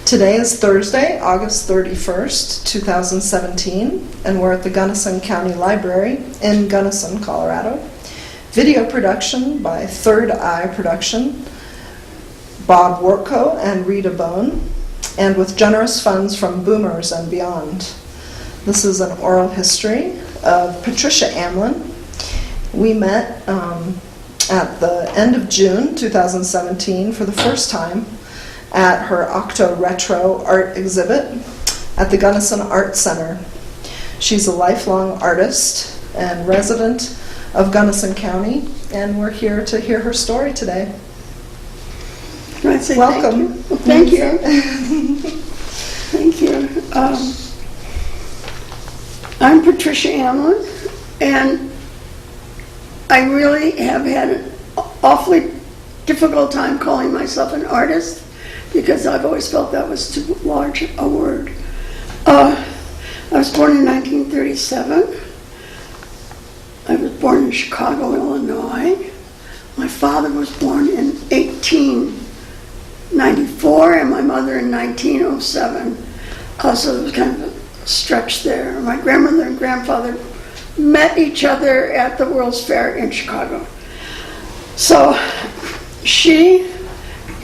Today is Thursday, August 31st, 2017, and we're at the Gunnison County Library in Gunnison, Colorado. Video production by Third Eye Production, Bob Wortko and Rita Bone, and with generous funds from Boomers and Beyond. This is an oral history of Patricia Amlin. We met at the end of June 2017 for the first time at her Octo Retro art exhibit at the Gunnison Art Center. She's a lifelong artist and resident of Gunnison County, and we're here to hear her story today. Can I say welcome? Thank you. Thank you. I'm Patricia Amlin, and I really have had an awfully difficult time calling myself an artist, because I've always felt that was too large a word. I was born in 1937. I was born in Chicago, Illinois. My father was born in 1894 and my mother in 1907. So there was kind of a stretch there. My grandmother and grandfather met each other at the World's Fair in Chicago. So she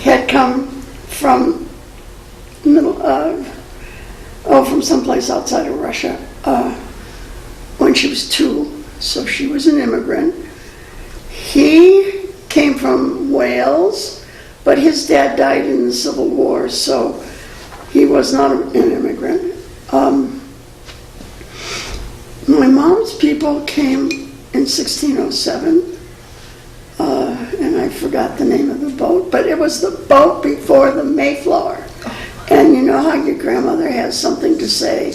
had come from from someplace outside of Russia when she was 2, so she was an immigrant. He came from Wales, but his dad died in the Civil War, so he was not an immigrant. My mom's people came in 1607. And I forgot the name of the boat, but it was the boat before the Mayflower. And you know how your grandmother has something to say?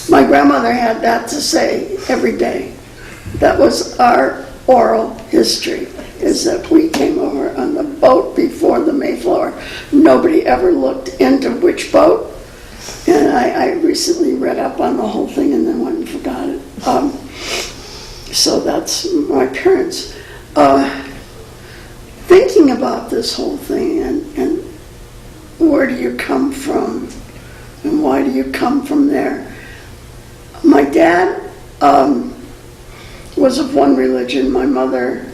My grandmother had that to say every day. That was our oral history, is that we came over on the boat before the Mayflower. Nobody ever looked into which boat, and I recently read up on the whole thing and then went and forgot it. So that's my parents. Thinking about this whole thing and where do you come from and why do you come from there? My dad was of one religion, my mother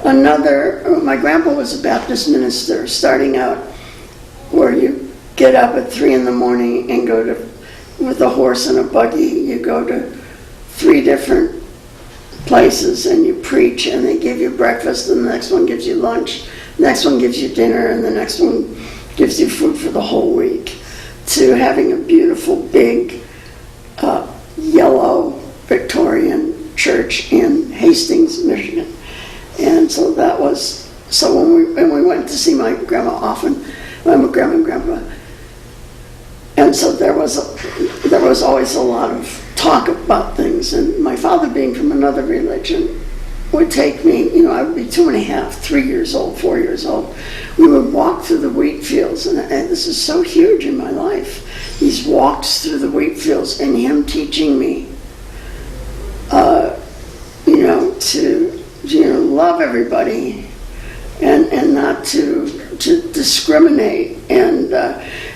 another. My grandpa was a Baptist minister, starting out where you get up at 3 in the morning and go to, with a horse and a buggy, you go to 3 different places and you preach, and they give you breakfast, and the next one gives you lunch, the next one gives you dinner, and the next one gives you food for the whole week, to having a beautiful big yellow Victorian church in Hastings, Michigan. And so that was, so when we went to see my grandma often, my grandma and grandpa, and so there was always a lot of talk about things, and my father, being from another religion, would take me, I would be 2.5, 3 years old, 4 years old. We would walk through the wheat fields, and this is so huge in my life. These walks through the wheat fields, and him teaching me, to love everybody, and not to discriminate, and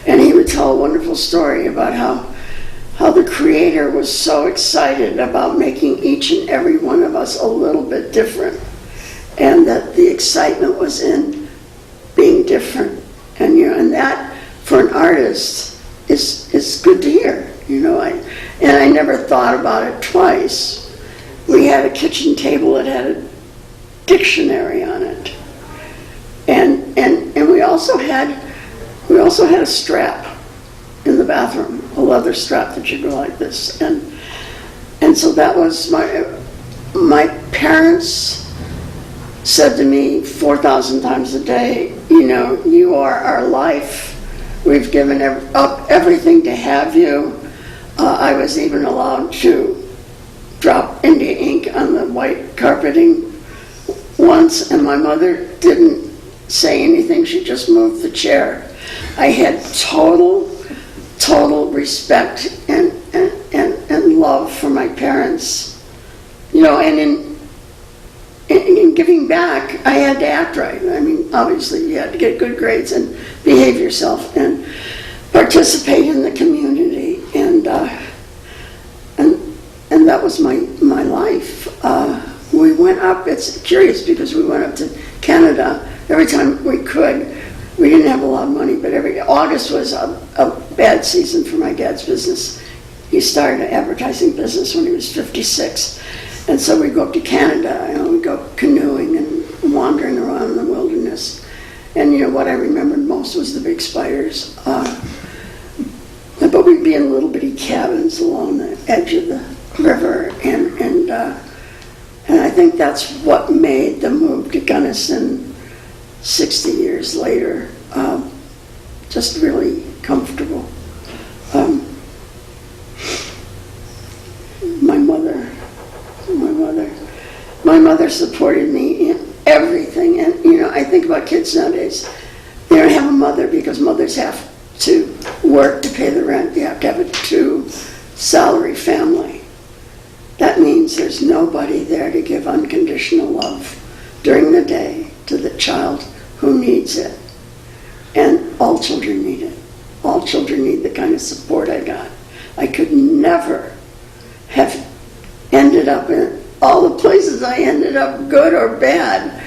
he would tell a wonderful story about how the Creator was so excited about making each and every one of us a little bit different, and that the excitement was in being different, and that for an artist is good to hear. I never thought about it twice. We had a kitchen table that had a dictionary on it, and we also had a strap in the bathroom, a leather strap that you go like this, and so that was my parents said to me 4,000 times a day, you are our life. We've given up everything to have you. I was even allowed to drop India ink on the white carpeting once, and my mother didn't say anything. She just moved the chair. I had total respect and love for my parents, and in giving back, I had to act right. I mean, obviously you had to get good grades and behave yourself, but participate in the community, and that was my life. We went up. It's curious because we went up to Canada every time we could. We didn't have a lot of money, but August was a bad season for my dad's business. He started an advertising business when he was 56, and so we'd go up to Canada and we'd go canoeing and wandering around in the wilderness. And what I remembered most was the big spiders. But we'd be in little bitty cabins along the edge of the river, and I think that's what made the move to Gunnison 60 years later just really comfortable. My mother supported me in everything, and I think about kids nowadays. They don't have a mother because mothers have to work to pay the rent. You have to have a 2-salary family. That means there's nobody there to give unconditional love during the day to the child who needs it. And all children need it. All children need the kind of support I got. I could never have ended up in all the places I ended up, good or bad,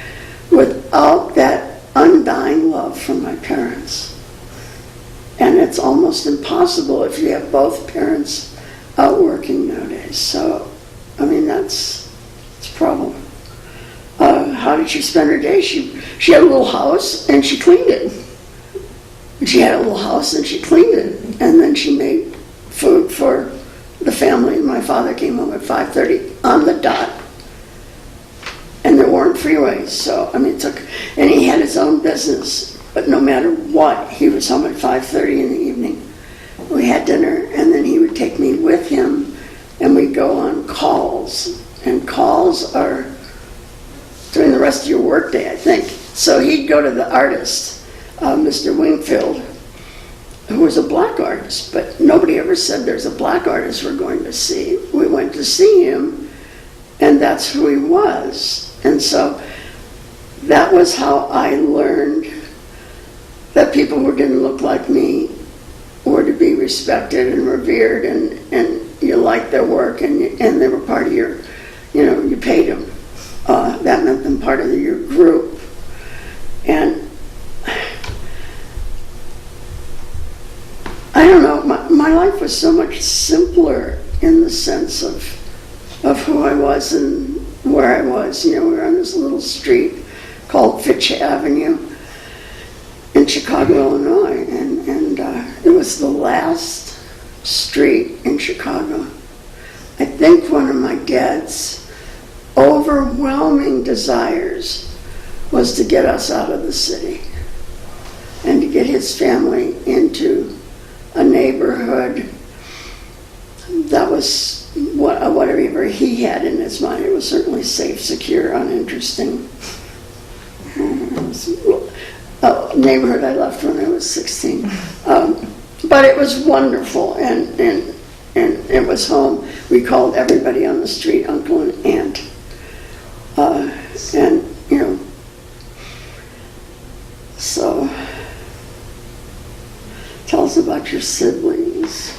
without that undying love from my parents. And it's almost impossible if you have both parents out working nowadays. So, that's a problem. How did she spend her day? She had a little house and she cleaned it. She had a little house and she cleaned it. And then she made food for the family. My father came home at 5:30 on the dot. And there weren't freeways, so and he had his own business, but no matter what, he was home at 5:30 in the evening. We had dinner, and then he would take me with him, and we'd go on calls, and calls are during the rest of your workday, I think. So he'd go to the artist, Mr. Wingfield, who was a black artist, but nobody ever said there's a black artist we're going to see. We went to see him, and that's who he was. And so that was how I learned that people who didn't look like me were to be respected and revered, and you liked their work, and they were part of your, you paid them. That meant them part of your group. And I don't know, my life was so much simpler in the sense of who I was and where I was. We were on this little street called Fitch Avenue in Chicago, Illinois, and it was the last street in Chicago. I think one of my dad's overwhelming desires was to get us out of the city and to get his family into a neighborhood that was whatever he had in his mind. It was certainly safe, secure, uninteresting. A neighborhood I left when I was 16. But it was wonderful, and it was home. We called everybody on the street uncle and aunt. So tell us about your siblings.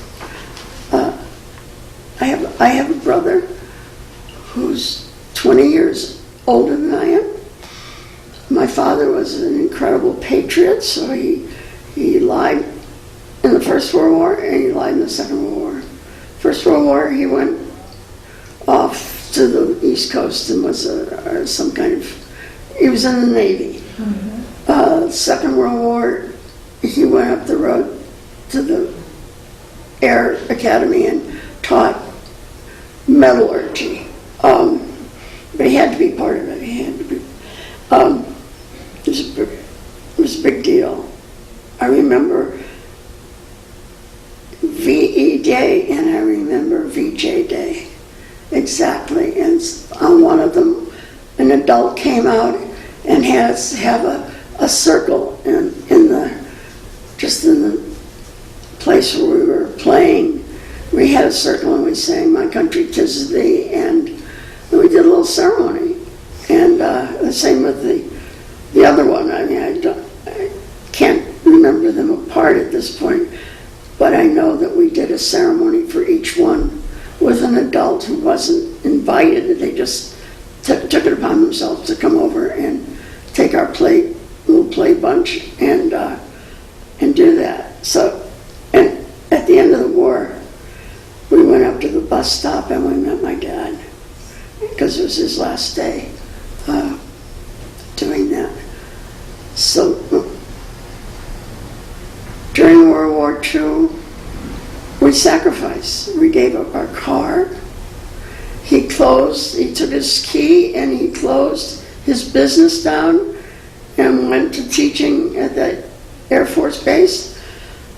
I have a brother who's 20 years older than I am. My father was an incredible patriot, so he lied in the First World War and he lied in the Second World War. First World War, he went off to the East Coast and was he was in the Navy. Mm-hmm. Second World War, he went up the road to the Air Academy and taught metallurgy. But he had to be part of it. It was a big deal. I remember VE Day and I remember VJ Day exactly. And on one of them, an adult came out and had us have a circle in the place where we were playing. We had a circle and we sang "My Country 'Tis Thee," and we did a little ceremony. And the same with the other one. I can't remember them apart at this point. but I know that we did a ceremony for each one with an adult who wasn't invited. They just took it upon themselves to come over and take our little play bunch and do that. So, and at the end of the war, we went up to the bus stop and we met my dad because it was his last day doing that. So during World War II, we sacrificed. We gave up our car. He took his key and he closed his business down and went to teaching at the Air Force Base.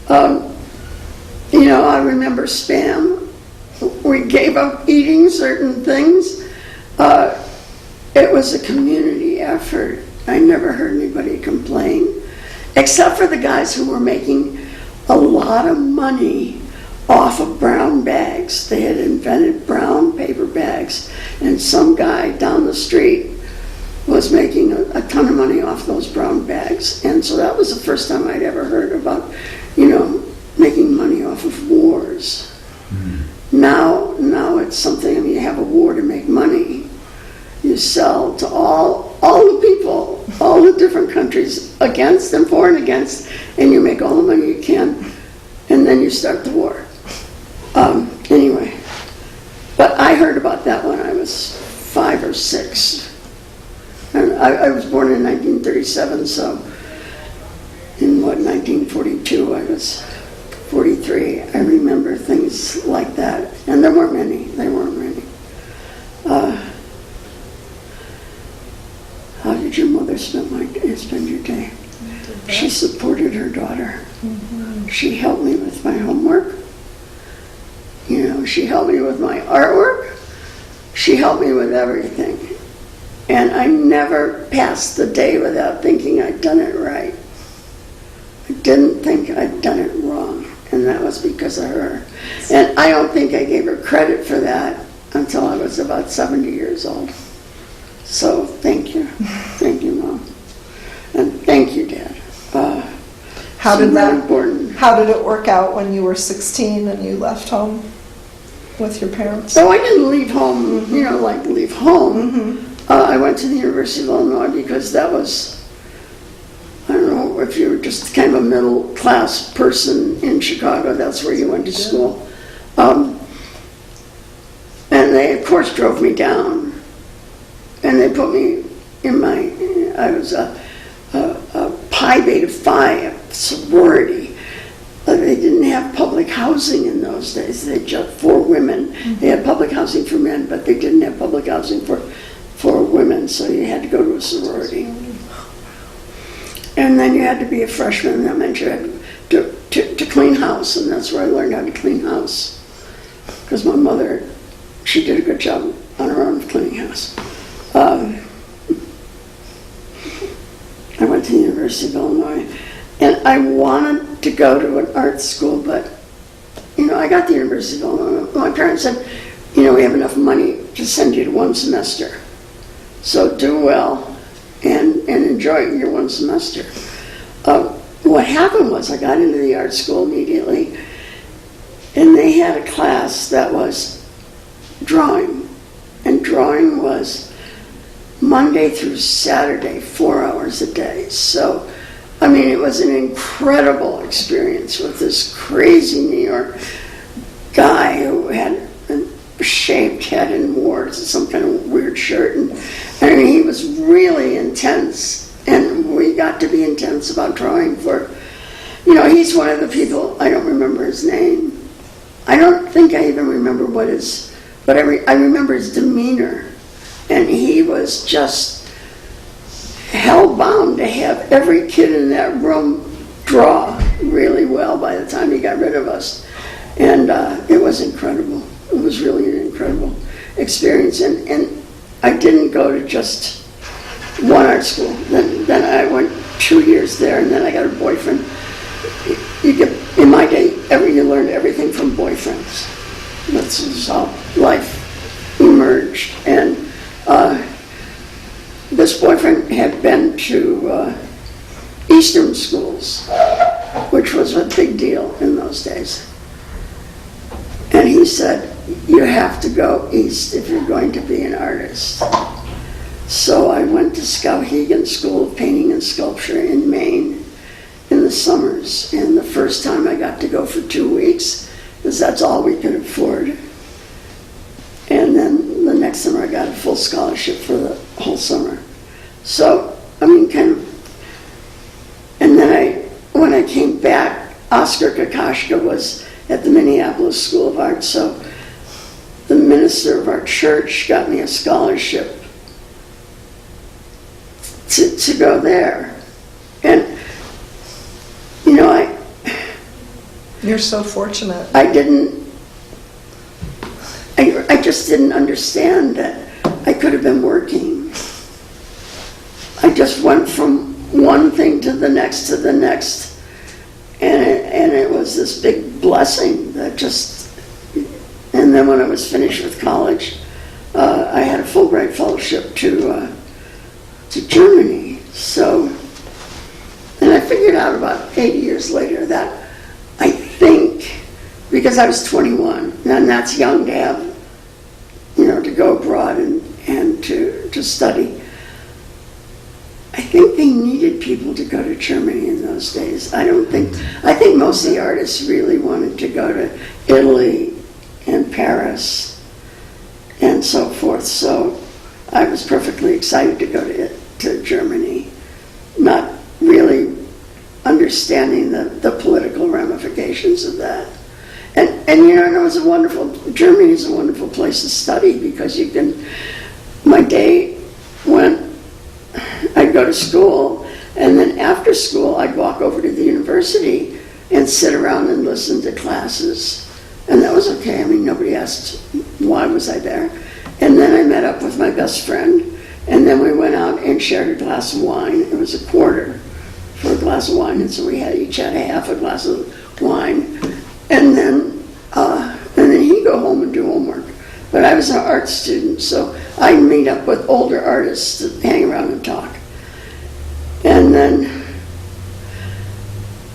I remember Spam. We gave up eating certain things. It was a community effort. I never heard anybody complain, except for the guys who were making a lot of money off of brown bags. They had invented brown paper bags, and some guy down the street was making a ton of money off those brown bags. And so that was the first time I'd ever heard about, making money off of wars. Now it's something, you have a war to make money. You sell to all the people, all the different countries, against and for and against, and you make all the money you can, and then you start the war. Anyway, but I heard about that when I was 5 or 6. And I was born in 1937, so in 1942, I was 43. I remember things like that, and there weren't many. How did your mother spend your day? She supported her daughter. Mm-hmm. She helped me with my homework. She helped me with my artwork. She helped me with everything. And I never passed the day without thinking I'd done it right. I didn't think I'd done it wrong, and that was because of her. And I don't think I gave her credit for that until I was about 70 years old. So thank you. Thank you, Mom. And thank you, Dad. How did important. How did it work out when you were 16 and you left home with your parents? So I didn't leave home, leave home. Mm-hmm. I went to the University of Illinois because that was, I don't know, if you were just kind of a middle class person in Chicago, that's where you went to school. And they, of course, drove me down. And they put me in I was a Pi Beta Phi sorority. They didn't have public housing in those days. They just for women. Mm-hmm. They had public housing for men, but they didn't have public housing for women, so you had to go to a sorority. And then you had to be a freshman. That meant you had to clean house, and that's where I learned how to clean house. Because my mother, she did a good job on her own of cleaning house. I went to the University of Illinois, and I wanted to go to an art school, but, I got the University of Illinois. My parents said, we have enough money to send you to one semester. So do well and enjoy your one semester. What happened was I got into the art school immediately, and they had a class that was drawing, and drawing was Monday through Saturday, 4 hours a day. So, it was an incredible experience with this crazy New York guy who had a shaved head and wore some kind of weird shirt. And he was really intense, and we got to be intense about drawing for, he's one of the people, I don't remember his name. I don't think I even remember but I remember his demeanor. And he was just hell-bound to have every kid in that room draw really well by the time he got rid of us. And it was incredible. It was really an incredible experience. And I didn't go to just one art school. Then I went 2 years there, and then I got a boyfriend. In my day, you learned everything from boyfriends. That's how life emerged. And this boyfriend had been to Eastern schools, which was a big deal in those days. And he said, you have to go east if you're going to be an artist. So I went to Skowhegan School of Painting and Sculpture in Maine in the summers. And the first time I got to go for 2 weeks, because that's all we could afford. And then the next summer I got a full scholarship for the whole summer. So, I mean, kind of, and then when I came back, Oscar Kokoschka was at the Minneapolis School of Art, so the minister of our church got me a scholarship to go there. And, you know, You're so fortunate. I just didn't understand that I could have been working. I just went from one thing to the next, and it was this big blessing that just, and then when I was finished with college, I had a Fulbright fellowship to Germany. So, and I figured out about 8 years later that I think, because I was 21, and that's young to have, to go abroad and to study. I think they needed people to go to Germany in those days. I think most of the artists really wanted to go to Italy and Paris and so forth. So I was perfectly excited to go to Germany, not really understanding the political ramifications of that. And it was Germany is a wonderful place to study, because my day when I'd go to school, and then after school I'd walk over to the university and sit around and listen to classes. And that was okay. I mean, nobody asked why was I there. And then I met up with my best friend, and then we went out and shared a glass of wine. It was a quarter for a glass of wine, and so we each had a half a glass of wine. And then he'd go home and do homework. But I was an art student, so I'd meet up with older artists to hang around and talk. And then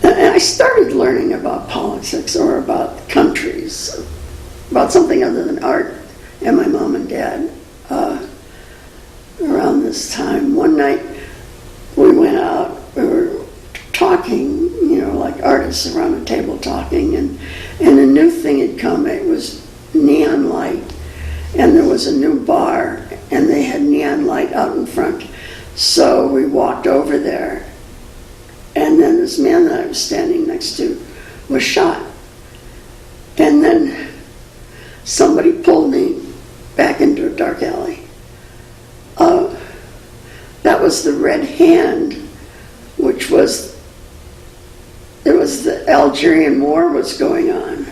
I started learning about politics, or about countries, about something other than art, and my mom and dad around this time. One night we went out, we were talking, like artists around a table talking, and a new thing had come. It was neon light, and there was a new bar, and they had neon light out in front. So we walked over there, and then this man that I was standing next to was shot. And then somebody pulled me back into a dark alley. That was the Red Hand, which was the Algerian War was going on.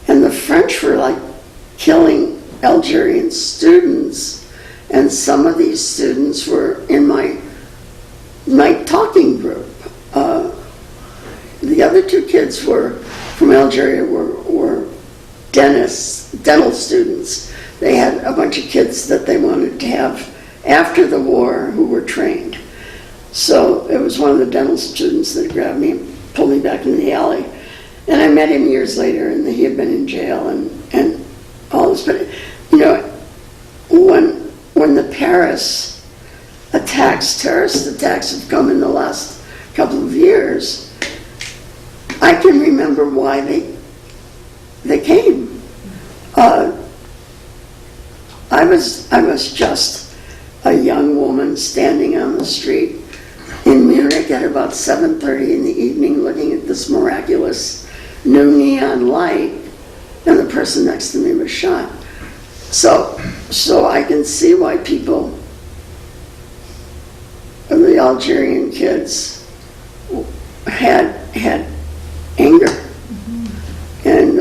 And the French were like killing Algerian students, and some of these students were in my night talking group. The other two kids from Algeria were dental students. They had a bunch of kids that they wanted to have after the war who were trained. So it was one of the dental students that grabbed me and pulled me back into the alley. And I met him years later, and he had been in jail and all this. But, when the Paris terrorist attacks have come in the last couple of years, I can remember why they came. I was just a young woman standing on the street in Munich at about 7:30 in the evening, looking at this miraculous new neon light, and the person next to me was shot. So I can see why people, the Algerian kids, had anger. Mm-hmm. And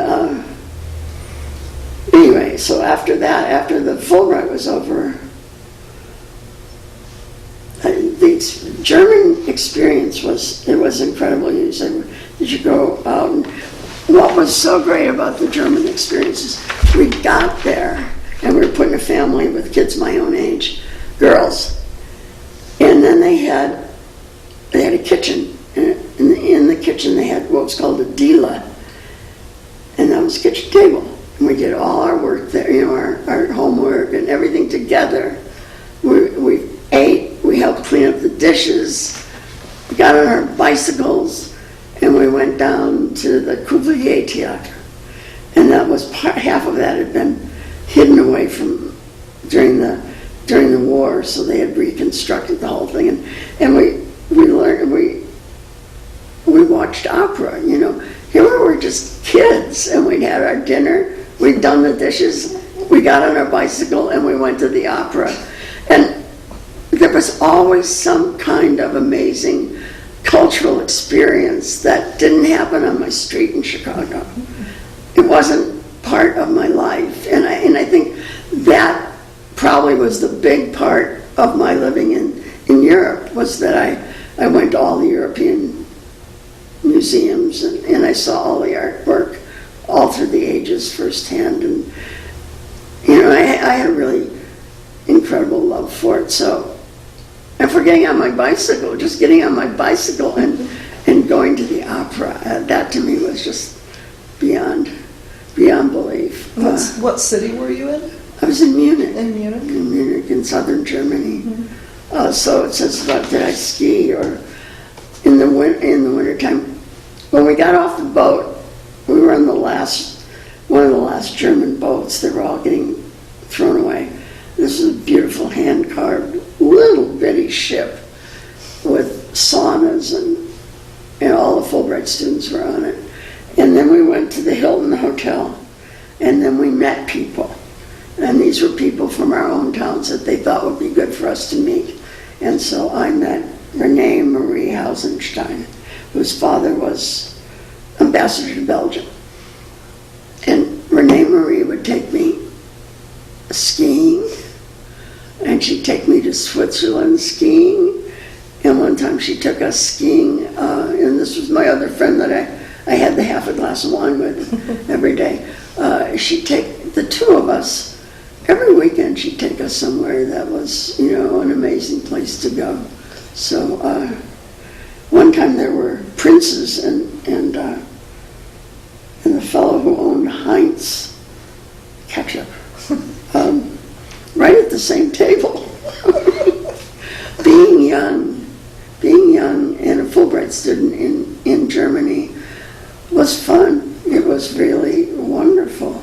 anyway, so after the Fulbright was over, the German experience was incredible. You said, did you go out? And what was so great about the German experience is we got there, and we were put in a family with kids my own age, girls, and then they had a kitchen. In the kitchen kitchen, they had what was called a dila, and that was a kitchen table. And we did all our work there, our homework and everything together. We ate, we helped clean up the dishes, we got on our bicycles, and we went down to the Cuvier Theater. And that was half of that had been hidden away from during the war, so they had reconstructed the whole thing. And we learned, we watched opera, Here we were just kids, and we'd had our dinner, we'd done the dishes, we got on our bicycle, and we went to the opera. And there was always some kind of amazing cultural experience that didn't happen on my street in Chicago. It wasn't part of my life. And I think that probably was the big part of my living in Europe, was that I went to all the European museums and I saw all the artwork all through the ages firsthand. And, I had a really incredible love for it. So, and for getting on my bicycle, just getting on my bicycle and going to the opera, that to me was just beyond belief. What city were you in? I was in Munich. In Munich? In Munich, in southern Germany. Mm-hmm. So it says about did I ski or in the wintertime. When we got off the boat, we were on one of the last German boats. They were all getting thrown away. This is a beautiful hand-carved little bitty ship with saunas and all the Fulbright students were on it. And then we went to the Hilton Hotel, and then we met people. And these were people from our own towns that they thought would be good for us to meet. And so I met Renee Marie Hausenstein, whose father was ambassador to Belgium. And Renee Marie would take me skiing, and she'd take me to Switzerland skiing. And one time she took us skiing, and this was my other friend that I had the half a glass of wine with every day. She'd take the two of us, every weekend she'd take us somewhere that was, an amazing place to go. So one time there were Prince's and the fellow who owned Heinz ketchup, right at the same table. Being young and a Fulbright student in Germany was fun. It was really wonderful.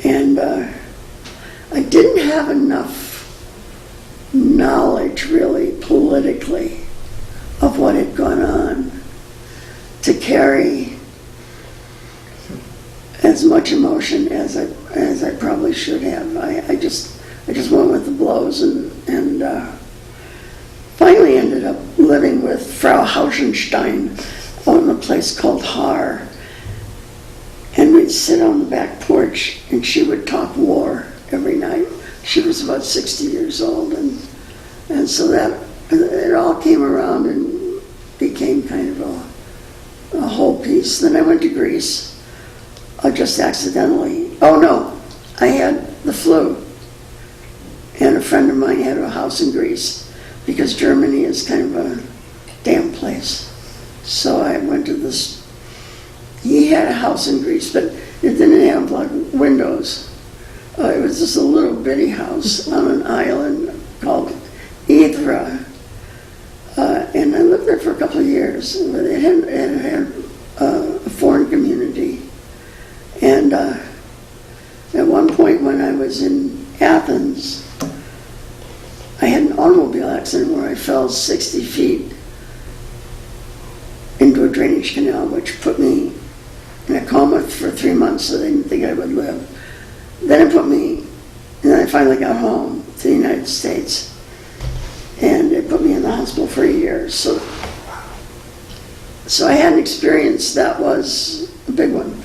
And I didn't have enough knowledge, really, politically, of what had gone on to carry as much emotion as I probably should have. I just went with the blows and finally ended up living with Frau Hausenstein on a place called Haar. And we'd sit on the back porch and she would talk war every night. She was about 60 years old, and so that it all came around and became kind of a whole piece. Then I went to Greece, just accidentally. Oh no, I had the flu, and a friend of mine had a house in Greece because Germany is kind of a damn place. So I went to this. He had a house in Greece, but it didn't have like windows. It was just a little bitty house on an island called Hydra. And I lived there for a couple of years. It had a foreign community. And at one point when I was in Athens, I had an automobile accident where I fell 60 feet into a drainage canal, which put me in a coma for 3 months, so they didn't think I would live. Then and then I finally got home to the United States, and it put me in the hospital for a year. So I had an experience that was a big one.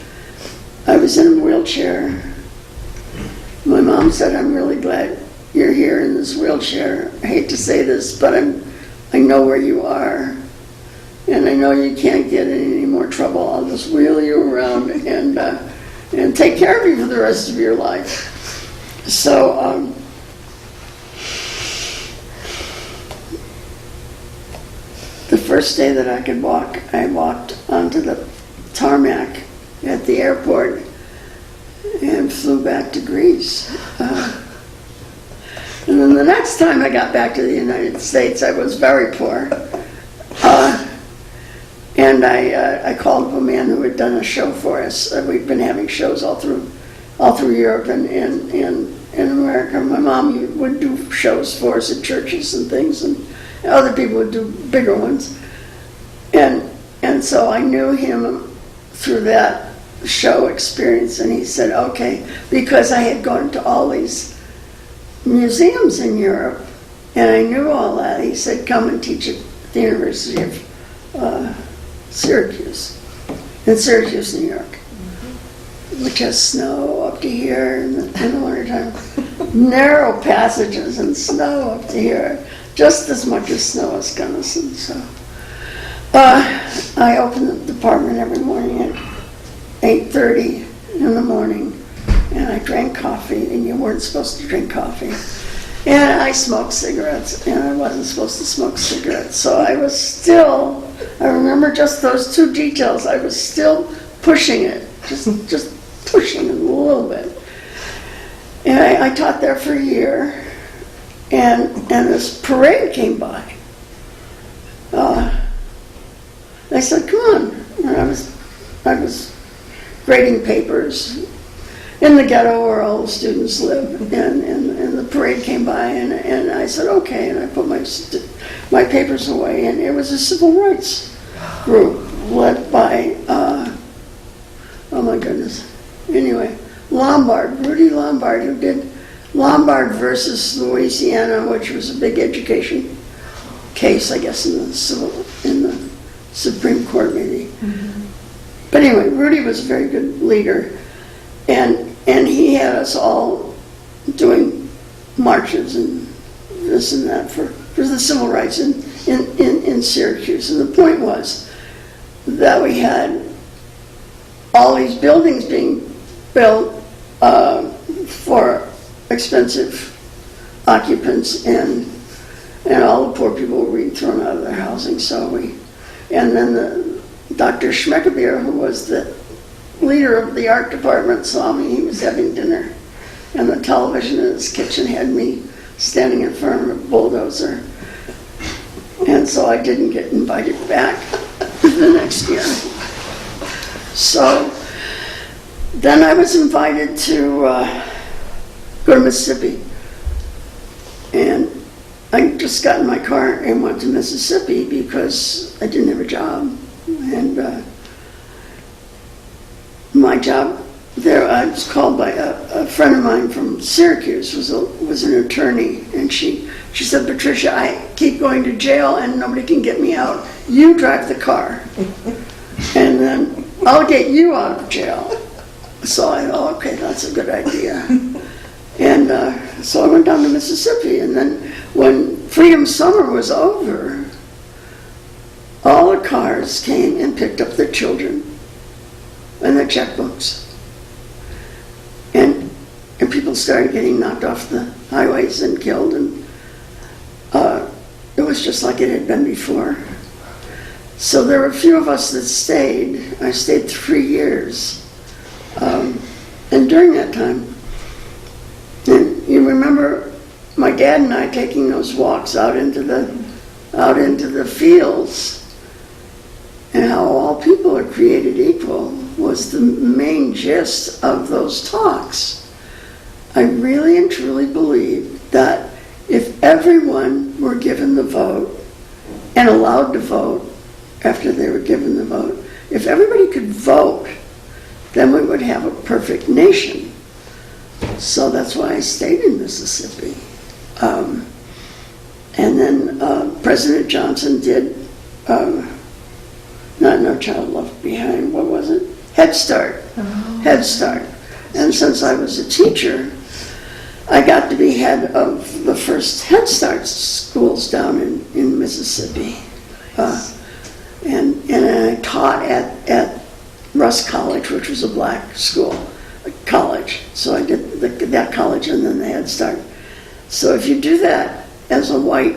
I was in a wheelchair. My mom said, "I'm really glad you're here in this wheelchair. I hate to say this, but I know where you are. And I know you can't get in any more trouble. I'll just wheel you around and take care of you for the rest of your life." So the first day that I could walk, I walked onto the tarmac at the airport and flew back to Greece. And then the next time I got back to the United States, I was very poor. And I called up a man who had done a show for us. We'd been having shows all through Europe and in America. My mom would do shows for us at churches and things, and other people would do bigger ones. And so I knew him through that show experience, and he said, okay, because I had gone to all these museums in Europe, and I knew all that, he said, come and teach at the University of Syracuse, in Syracuse, New York, which has snow up to here in the wintertime. Narrow passages and snow up to here, just as much as snow as Gunnison. So I opened the department every morning at 8:30 in the morning, and I drank coffee, and you weren't supposed to drink coffee. And I smoked cigarettes, and I wasn't supposed to smoke cigarettes. So I was still, I remember just those two details, I was still pushing it, just pushing it a little bit. And I taught there for a year, and this parade came by. I said, come on. And I was grading papers in the ghetto where all the students live, and the parade came by, and I said, okay, and I put my papers away, and it was a civil rights group led by, oh my goodness, anyway, Rudy Lombard, who did Lombard versus Louisiana, which was a big education case, I guess, in the Supreme Court maybe. Mm-hmm. But anyway, Rudy was a very good leader, and he had us all doing marches and this and that for the civil rights in Syracuse. And the point was that we had all these buildings being built for expensive occupants, and all the poor people were being thrown out of their housing. And then Dr. Schmeckebeer, who was the leader of the art department, saw me. He was having dinner, and the television in his kitchen had me standing in front of a bulldozer. And so I didn't get invited back the next year. So then I was invited to go to Mississippi. And I just got in my car and went to Mississippi because I didn't have a job. And my job there, I was called by a friend of mine from Syracuse, was an attorney, and she said, Patricia, I keep going to jail and nobody can get me out. You drive the car, and then I'll get you out of jail. So I thought, okay, that's a good idea. And so I went down to Mississippi, and then when Freedom Summer was over, all the cars came and picked up the children and their checkbooks. And people started getting knocked off the highways and killed, and it was just like it had been before. So there were a few of us that stayed. I stayed 3 years. And during that time, and you remember my dad and I taking those walks out into the fields, and how all people are created equal was the main gist of those talks. I really and truly believe that if everyone were given the vote and allowed to vote after they were given the vote, if everybody could vote, then we would have a perfect nation. So that's why I stayed in Mississippi. And then President Johnson did, not No Child Left Behind, what was it? Head Start. Oh. Head Start. And since I was a teacher, I got to be head of the first Head Start schools down in Mississippi. And I taught at Russ College, which was a black college. So I did that college and then the Head Start. So if you do that as a white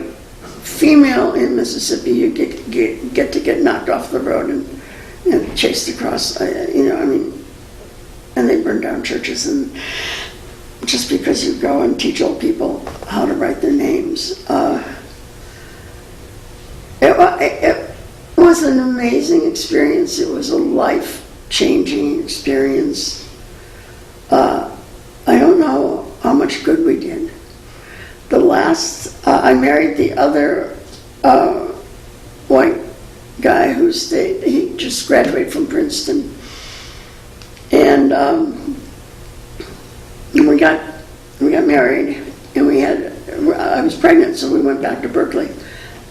female in Mississippi, you get to get knocked off the road and chased across, and they burn down churches, and just because you go and teach old people how to write their names. It was an amazing experience. It was a life-changing experience. I don't know how much good we did. I married the other white guy who stayed. He just graduated from Princeton, and we got married, and I was pregnant, so we went back to Berkeley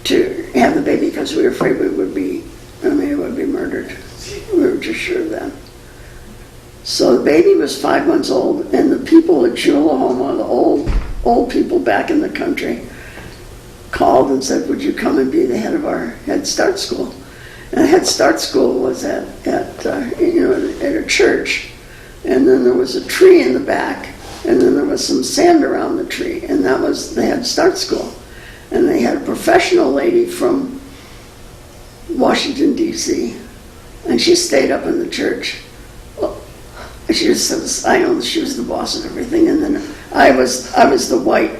to have the baby because we were afraid it would be murdered. We were just sure of that. So the baby was 5 months old, and the people at Chulahoma, the old people back in the country, called and said, "Would you come and be the head of our Head Start school?" And Head Start school was at a church, and then there was a tree in the back, and then there was some sand around the tree, and that was the Head Start school. And they had a professional lady from Washington, D.C., and she stayed up in the church. She just says, I know she was the boss of everything, and then I was the white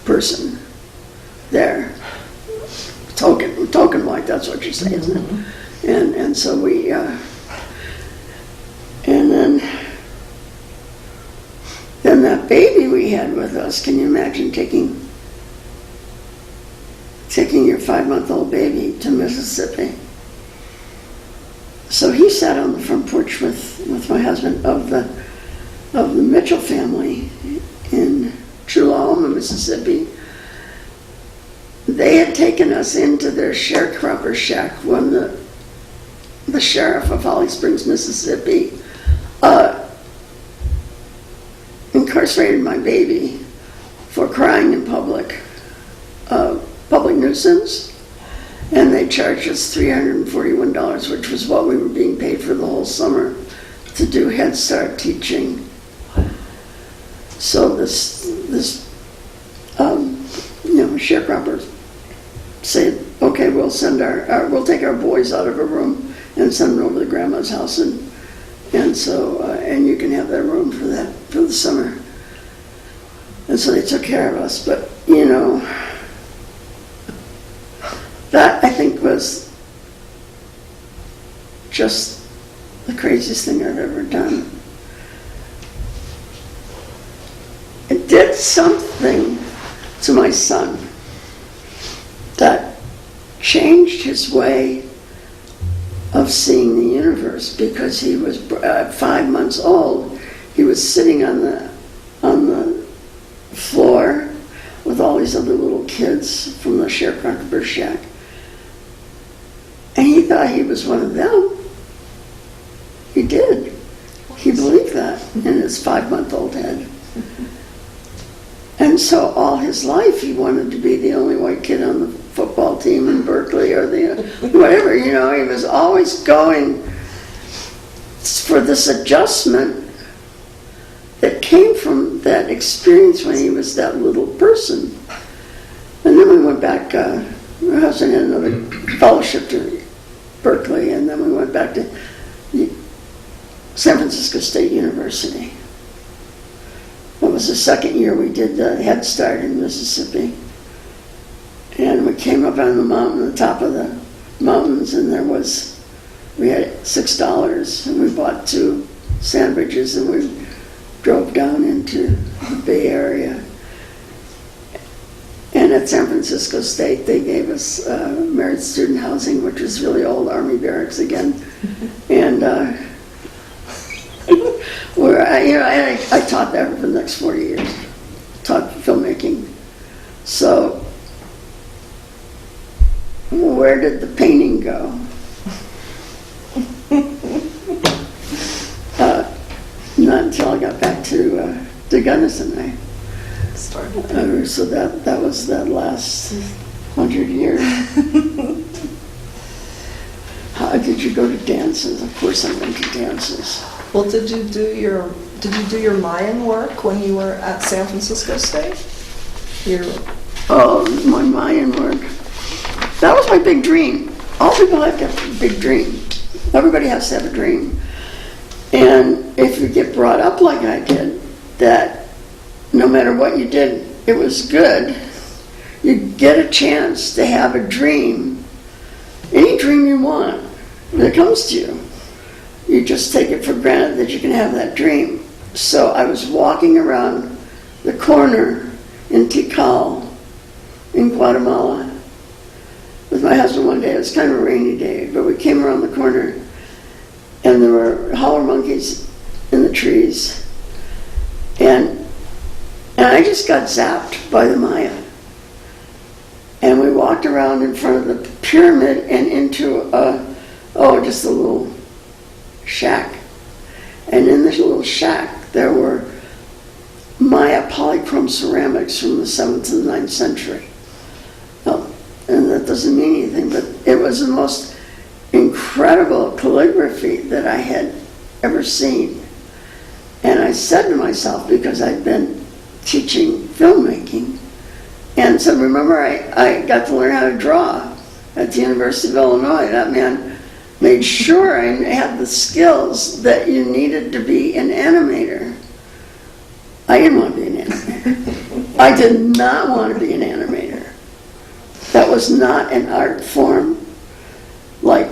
person there, token white. That's what you say, isn't it? And so we, and then that baby we had with us. Can you imagine taking your 5-month-old baby to Mississippi? So he sat on the front porch with my husband of the Mitchell family in Chulahoma, Mississippi. They had taken us into their sharecropper shack when the sheriff of Holly Springs, Mississippi, incarcerated my baby for crying in public nuisance. And they charged us $341, which was what we were being paid for the whole summer, to do Head Start teaching. So this sharecropper said, "Okay, we'll we'll take our boys out of a room and send them over to Grandma's house, and you can have that room for the summer." And so they took care of us, but that, I think, was just the craziest thing I've ever done. It did something to my son that changed his way of seeing the universe, because he was 5 months old. He was sitting on the floor with all these other little kids from the sharecropper shack. And he thought he was one of them. He did. He believed that in his 5-month-old head. And so all his life he wanted to be the only white kid on the football team in Berkeley, or whatever. He was always going for this adjustment that came from that experience when he was that little person. And then we went back, my husband had another fellowship to Berkeley, and then we went back to San Francisco State University. That was the second year we did the Head Start in Mississippi. And we came up on the top of the mountains, and we had $6, and we bought 2 sandwiches, and we drove down into the Bay Area. And at San Francisco State, they gave us merit student housing, which was really old Army barracks again. And I taught there for the next 40 years, taught filmmaking. So where did the painting go? Not until I got back to Gunnison. So that was that last 100 years. How did you go to dances? Of course I went to dances. Well, did you do your Mayan work when you were at San Francisco State? Oh, my Mayan word. That was my big dream. All people have to have a big dream. Everybody has to have a dream. And if you get brought up like I did, that no matter what you did, it was good, you get a chance to have a dream, any dream you want that comes to you. You just take it for granted that you can have that dream. So I was walking around the corner in Tikal in Guatemala with my husband one day. It was kind of a rainy day, but we came around the corner and there were howler monkeys in the trees. And I just got zapped by the Maya. And we walked around in front of the pyramid and into just a little shack. And in this little shack there were Maya polychrome ceramics from the 7th and 9th century. And that doesn't mean anything, but it was the most incredible calligraphy that I had ever seen. And I said to myself, because I'd been teaching filmmaking, and so remember I got to learn how to draw at the University of Illinois. That man made sure I had the skills that you needed to be an animator. I didn't want to be an animator. I did not want to be an animator. That was not an art form. Like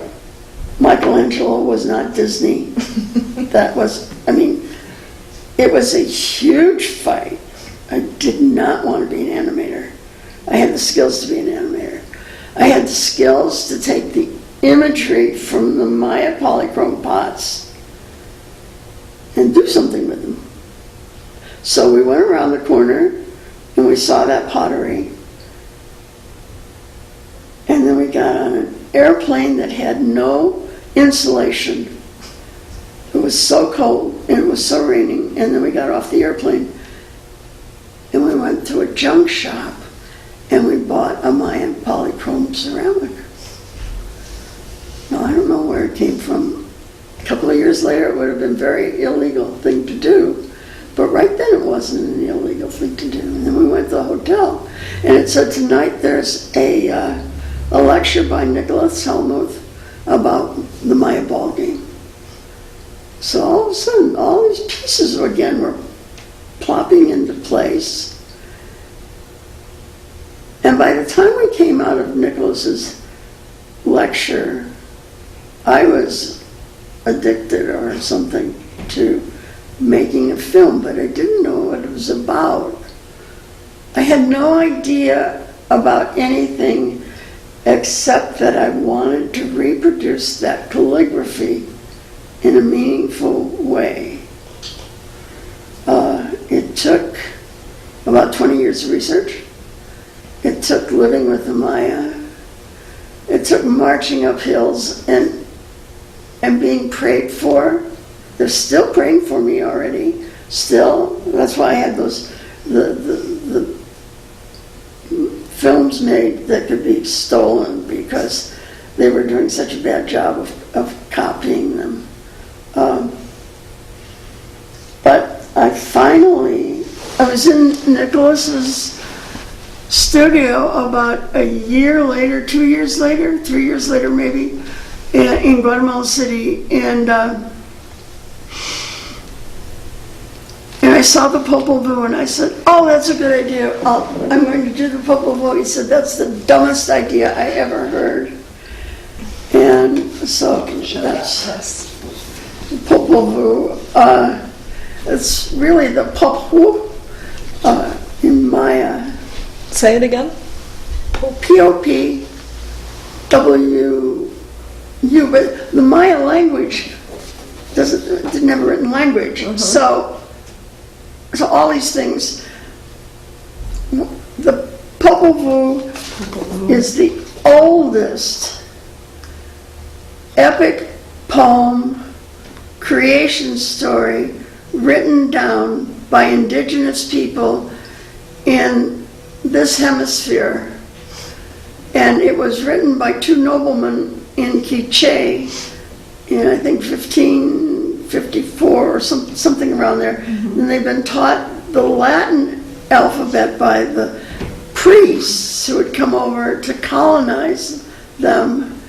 Michelangelo was not Disney. That was, it was a huge fight. I did not want to be an animator. I had the skills to be an animator. I had the skills to take the imagery from the Maya polychrome pots and do something with them. So we went around the corner and we saw that pottery. And then we got on an airplane that had no insulation. It was so cold and it was so raining. And then we got off the airplane and we went to a junk shop and we bought a Mayan polychrome ceramic. Now, I don't know where it came from. A couple of years later, it would have been a very illegal thing to do. But right then, it wasn't an illegal thing to do. And then we went to the hotel. And it said, tonight there's a lecture by Nicholas Helmuth about the Maya ball game. So all of a sudden, all these pieces again were plopping into place. And by the time we came out of Nicholas's lecture, I was addicted or something to making a film, but I didn't know what it was about. I had no idea about anything except that I wanted to reproduce that calligraphy in a meaningful way. It took about 20 years of research. It took living with the Maya. It took marching up hills and being prayed for. They're still praying for me already. Still, that's why I had those the films made that could be stolen because they were doing such a bad job of copying them. But I was in Nicholas's studio about a year later, 2 years later, 3 years later maybe, in Guatemala City, and I saw the Popol Vuh and I said, oh, that's a good idea. I'm going to do the Popol Vuh. He said, that's the dumbest idea I ever heard. And so that's the Popol Vuh. It's really the Popol in Maya. Say it again. Popwu, but the Maya language didn't have a written language. So all these things. The Popol Vuh is the oldest epic poem creation story written down by indigenous people in this hemisphere. And it was written by two noblemen in Quiche in, I think, 1554 or something around there. And they've been taught the Latin alphabet by the priests who would come over to colonize them.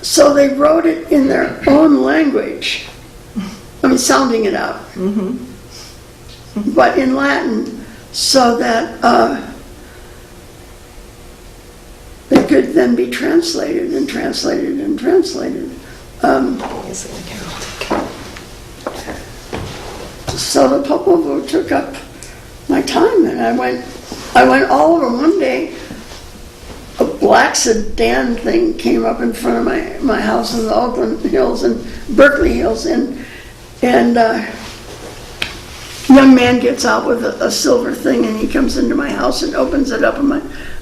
So they wrote it in their own language. I mean, sounding it out. But in Latin, so that they could then be translated and translated and translated. So the Popovo took up my time, and I went all over. One day, a black sedan thing came up in front of my house in the Oakland Hills and Berkeley Hills, and a young man gets out with a silver thing, and he comes into my house and opens it up on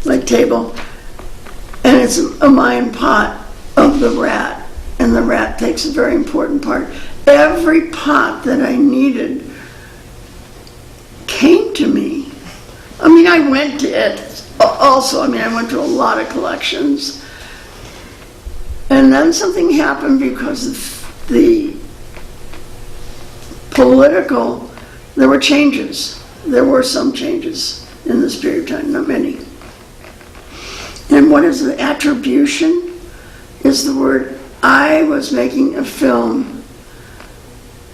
my table, and it's a Mayan pot of the rat, and the rat takes a very important part. Every pot that I needed came to me. I mean, I went to it also. I mean, I went to a lot of collections. And then something happened because of the political, there were changes. There were some changes in this period of time, not many. And what is the attribution? Is the word, I was making a film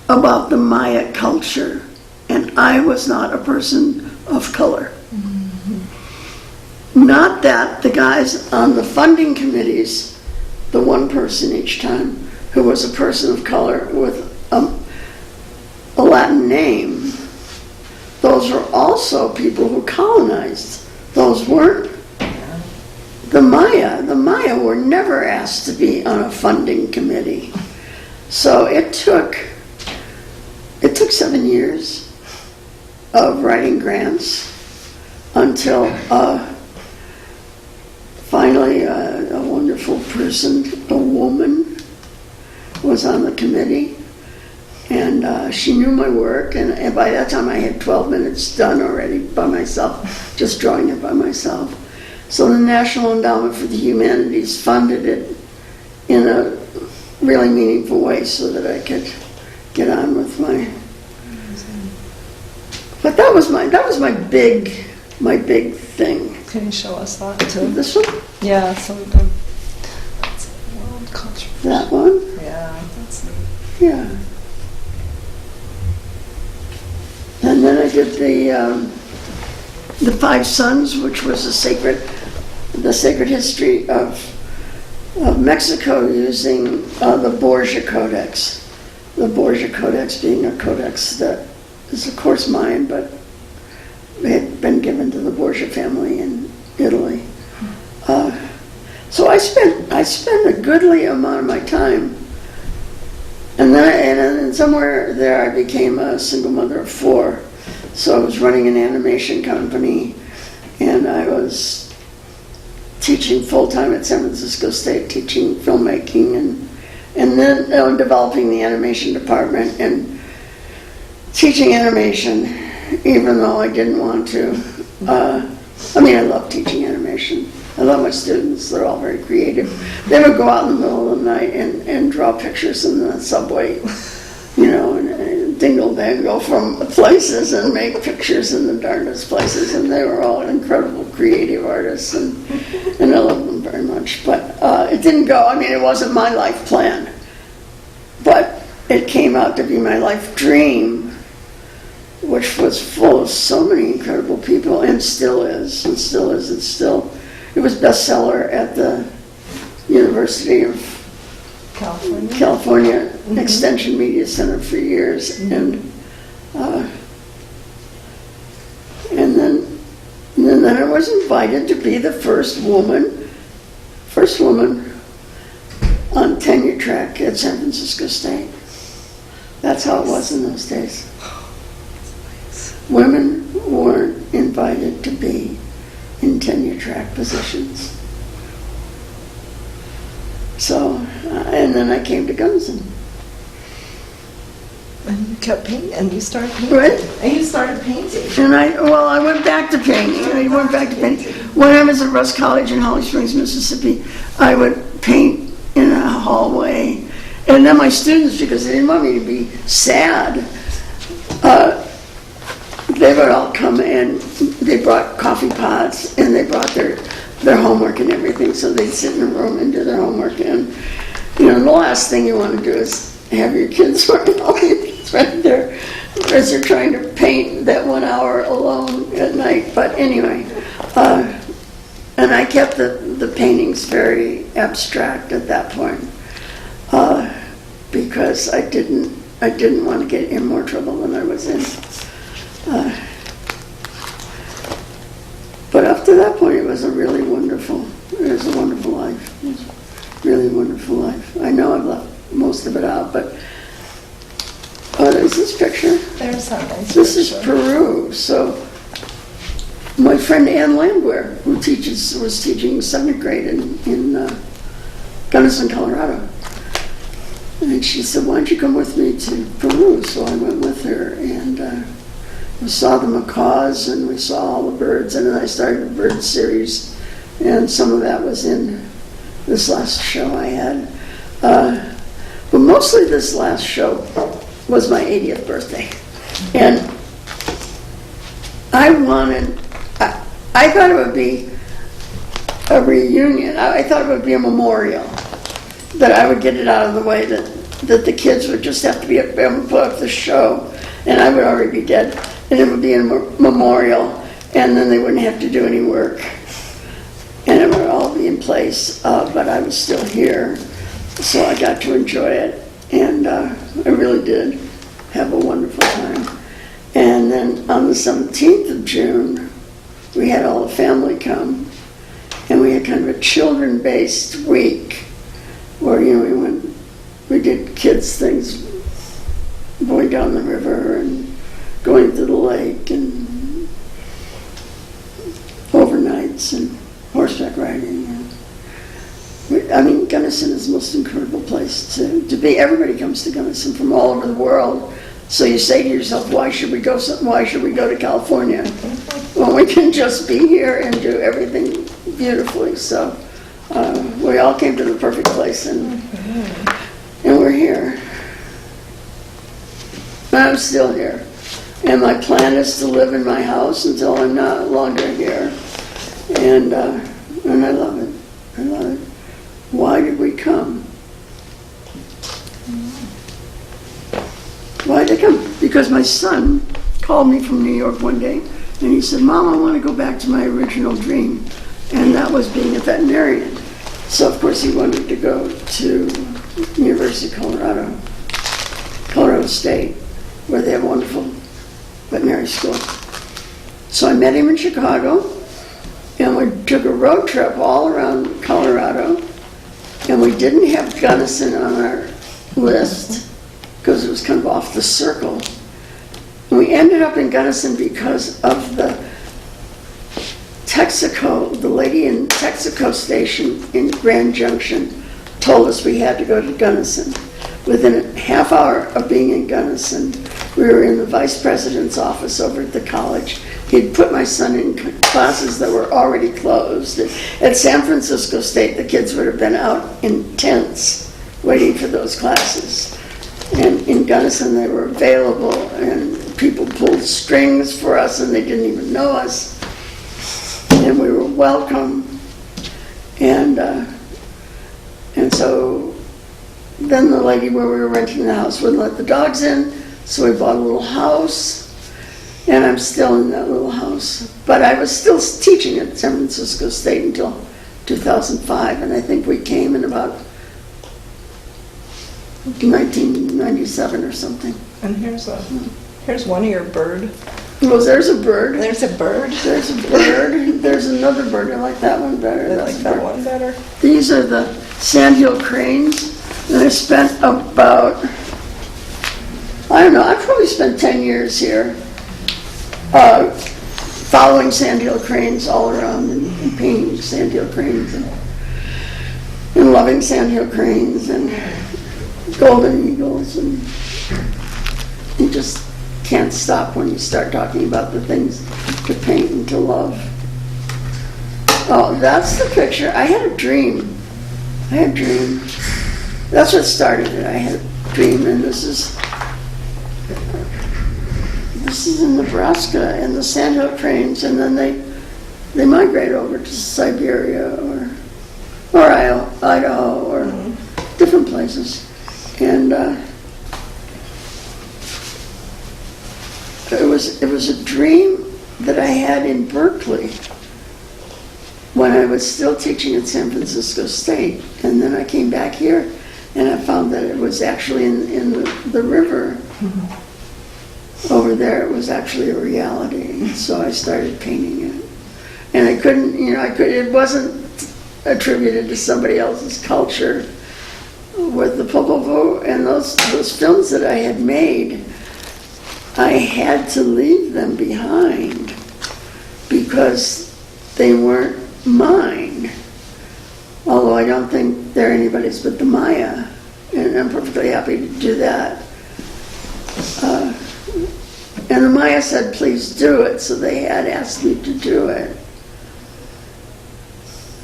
about the Maya culture, and I was not a person of color. Not that the guys on the funding committees, the one person each time who was a person of color with a Latin name, those were also people who colonized. Those weren't the Maya. The Maya were never asked to be on a funding committee. So it took 7 years of writing grants until finally a wonderful person, a woman, was on the committee, and she knew my work, and by that time I had 12 minutes done already by myself, just drawing it by myself. So the National Endowment for the Humanities funded it in a really meaningful way so that I could get on with my. But that was my big thing. Can you show us that too? This one? Yeah, so that's world culture. That one? Yeah, that's neat. Yeah. And then I did the Five Sons, which was the sacred history of Mexico using the Borgia Codex. The Borgia Codex being a codex that is of course mine, but it had been given to the Borgia family in Italy. So I spent a goodly amount of my time, and then somewhere there I became a single mother of 4. So I was running an animation company, and I was teaching full-time at San Francisco State, teaching filmmaking, and then developing the animation department and teaching animation, even though I didn't want to. I mean, I love teaching animation. I love my students. They're all very creative. They would go out in the middle of the night and draw pictures in the subway, and dingle-dangle from places and make pictures in the darndest places. And they were all incredible creative artists, and I love them very much. But it didn't go. I mean, it wasn't my life plan. But it came out to be my life dream, which was full of so many incredible people, and still is. It was bestseller at the University of California Extension Media Center for years, and then I was invited to be the first woman on tenure track at San Francisco State. That's how it was in those days. Women weren't invited to be in tenure track positions. So, and then I came to Gunnison. And you kept painting, and you started painting. Right? And you started painting. And I went back to painting. When I was at Russ College in Holly Springs, Mississippi, I would paint in a hallway. And then my students, because they didn't want me to be sad, they would all come in, they brought coffee pots, and they brought their homework and everything, so they'd sit in a room and do their homework. And, you know, the last thing you want to do is have your kids running all your kids right there as they're trying to paint that 1 hour alone at night. But anyway, and I kept the paintings very abstract at that point, because I didn't want to get in more trouble than I was in. But up to that point, it was a wonderful life. It was a really wonderful life. I know I've left most of it out, but there's this picture. There's that nice This is picture. Peru. So my friend Ann Landwehr, who was teaching 7th grade in Gunnison, Colorado. And she said, why don't you come with me to Peru? So I went with her, and we saw the macaws, and we saw all the birds, and then I started a bird series, and some of that was in this last show I had. But mostly this last show was my 80th birthday. And I thought it would be a reunion. I thought it would be a memorial, that I would get it out of the way, that the kids would just have to be able to put up the show, and I would already be dead, and it would be a memorial, and then they wouldn't have to do any work, and it would all be in place, but I was still here, so I got to enjoy it, and I really did have a wonderful time. And then on the 17th of June, we had all the family come, and we had kind of a children-based week where, you know, we did kids things, going down the river and going to the lake and overnights and horseback riding. And Gunnison is the most incredible place to be. Everybody comes to Gunnison from all over the world. So you say to yourself, why should we go to California when we can just be here and do everything beautifully? So we all came to the perfect place, and we're here. And I'm still here. And my plan is to live in my house until I'm not longer here. And I love it. I love it. Why did we come? Why did I come? Because my son called me from New York one day, and he said, Mom, I want to go back to my original dream, and that was being a veterinarian. So, of course, he wanted to go to University of Colorado State, where they have a wonderful veterinary school. So I met him in Chicago, and we took a road trip all around Colorado, and we didn't have Gunnison on our list because it was kind of off the circle. And we ended up in Gunnison because of the lady in Texaco station in Grand Junction told us we had to go to Gunnison. Within a half hour of being in Gunnison, we were in the vice president's office over at the college. He'd put my son in classes that were already closed. At San Francisco State, the kids would have been out in tents waiting for those classes. And in Gunnison, they were available, and people pulled strings for us, and they didn't even know us. And we were welcome. And so then the lady where we were renting the house wouldn't let the dogs in, so we bought a little house, and I'm still in that little house. But I was still teaching at San Francisco State until 2005, and I think we came in about 1997 or something. And here's one of your bird. Well, there's a bird. There's a bird. There's a bird. There's another bird. I like that one better. I like that one better. These are the sandhill cranes. And I spent about, I don't know, I probably spent 10 years here following sandhill cranes all around and painting sandhill cranes and loving sandhill cranes and golden eagles, and you just can't stop when you start talking about the things to paint and to love. Oh, that's the picture. I had a dream. That's what started it. I had a dream, and this is this is in Nebraska, and the Sandhill trains, and then they migrate over to Siberia or Idaho or different places. And it was a dream that I had in Berkeley when I was still teaching at San Francisco State. And then I came back here and I found that it was actually in the river over there. It was actually a reality. So I started painting it. And I couldn't, it wasn't attributed to somebody else's culture. With the Popovo and those films that I had made, I had to leave them behind because they weren't mine. Although I don't think they're anybody's but the Maya, and I'm perfectly happy to do that. And the Maya said, please do it, so they had asked me to do it.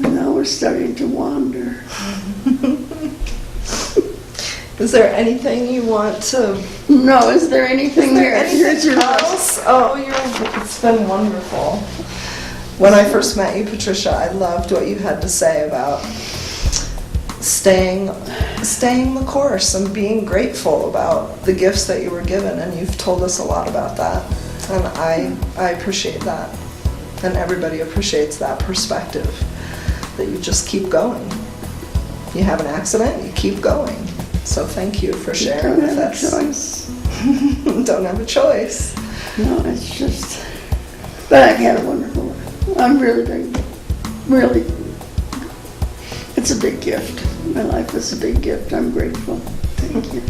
And now we're starting to wander. Is there anything you want to... No, is there anything here? Here's your else? Oh, it's been wonderful. When I first met you, Patricia, I loved what you had to say about staying the course and being grateful about the gifts that you were given, and you've told us a lot about that. And I appreciate that. And everybody appreciates that perspective, that you just keep going. You have an accident, you keep going. So thank you for sharing with us. Don't have a choice. Don't have a choice. No, it's just... But I've had a wonderful life. I'm really, it's a big gift. My life is a big gift. I'm grateful. Thank you.